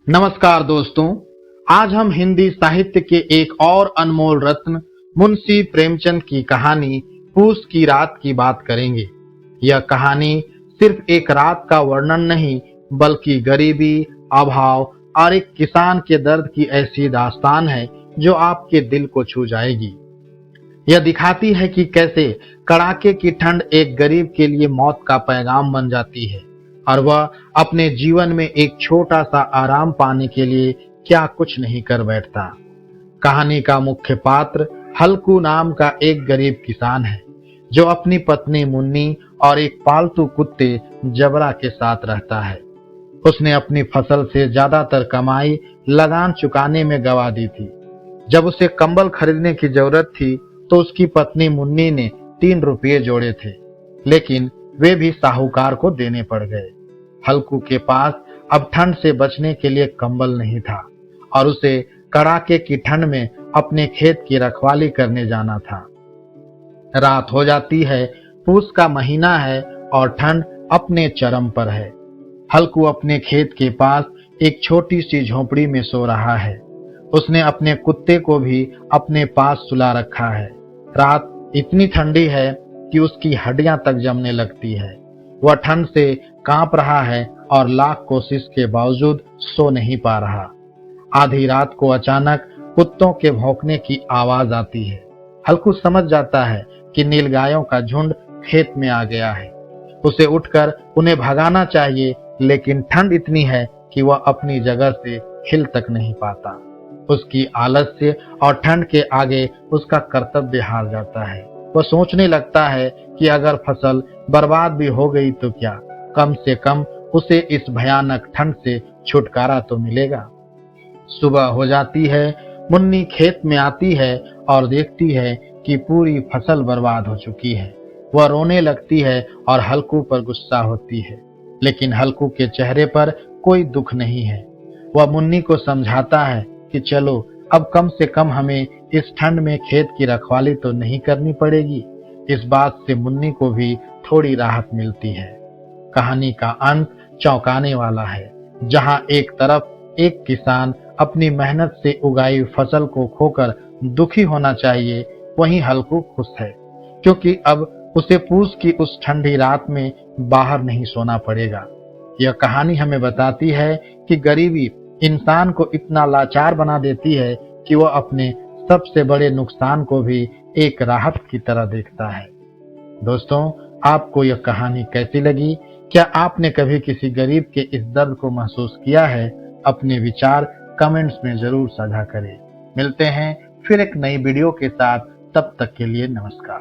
नमस्कार दोस्तों, आज हम हिंदी साहित्य के एक और अनमोल रत्न मुंशी प्रेमचंद की कहानी पूस की रात की बात करेंगे। यह कहानी सिर्फ एक रात का वर्णन नहीं, बल्कि गरीबी, अभाव और एक किसान के दर्द की ऐसी दास्तान है जो आपके दिल को छू जाएगी। यह दिखाती है कि कैसे कड़ाके की ठंड एक गरीब के लिए मौत का पैगाम बन जाती है और वह अपने जीवन में एक छोटा सा आराम पाने के लिए क्या कुछ नहीं कर बैठता। कहानी का मुख्य पात्र हल्कू नाम का एक गरीब किसान है जो अपनी पत्नी मुन्नी और एक पालतू कुत्ते जबरा के साथ रहता है। उसने अपनी फसल से ज्यादातर कमाई लगान चुकाने में गंवा दी थी। जब उसे कंबल खरीदने की जरूरत थी तो उसकी पत्नी मुन्नी ने 3 रुपये जोड़े थे, लेकिन वे भी साहूकार को देने पड़ गए। हल्कू के पास अब ठंड से बचने के लिए कंबल नहीं था और उसे कड़ाके की ठंड में अपने खेत की रखवाली करने जाना था। रात हो जाती है, पूस का महीना है और ठंड अपने चरम पर है। हल्कू अपने खेत के पास एक छोटी सी झोपड़ी में सो रहा है। उसने अपने कुत्ते को भी अपने पास सुला रखा है। रात इतनी ठंडी है कि उसकी हड्डियां तक जमने लगती है। वह ठंड से कांप रहा है और लाख कोशिश के बावजूद सो नहीं पा रहा। आधी रात को अचानक कुत्तों के भौंकने की आवाज आती है। हल्कू समझ जाता है कि नीलगायों का झुंड खेत में आ गया है। उसे उठकर उन्हें भगाना चाहिए, लेकिन ठंड इतनी है कि वह अपनी जगह से हिल तक नहीं पाता। उसकी आलस्य और ठंड के आगे उसका कर्तव्य हार जाता है। वह सोचने लगता है कि अगर फसल बर्बाद भी हो गई तो क्या, कम से कम उसे इस भयानक ठंड से छुटकारा तो मिलेगा। सुबह हो जाती है, मुन्नी खेत में आती है और देखती है कि पूरी फसल बर्बाद हो चुकी है। वह रोने लगती है और हल्कू पर गुस्सा होती है, लेकिन हल्कू के चेहरे पर कोई दुख नहीं है। वह मुन्नी को समझाता है कि चलो, अब कम से कम हमें इस ठंड में खेत की रखवाली तो नहीं करनी पड़ेगी। इस बात से मुन्नी को भी थोड़ी राहत मिलती है। कहानी का अंत चौंकाने वाला है। जहां एक तरफ एक किसान अपनी मेहनत से उगाई फसल को खोकर दुखी होना चाहिए, वहीं हल्कू खुश है क्योंकि अब उसे पूस की उस ठंडी रात में बाहर नहीं सोना पड़ेगा। यह कहानी हमें बताती है कि गरीबी इंसान को इतना लाचार बना देती है कि वह अपने सबसे बड़े नुकसान को भी एक राहत की तरह देखता है। दोस्तों, आपको यह कहानी कैसी लगी? क्या आपने कभी किसी गरीब के इस दर्द को महसूस किया है? अपने विचार कमेंट्स में जरूर साझा करें। मिलते हैं फिर एक नई वीडियो के साथ, तब तक के लिए नमस्कार।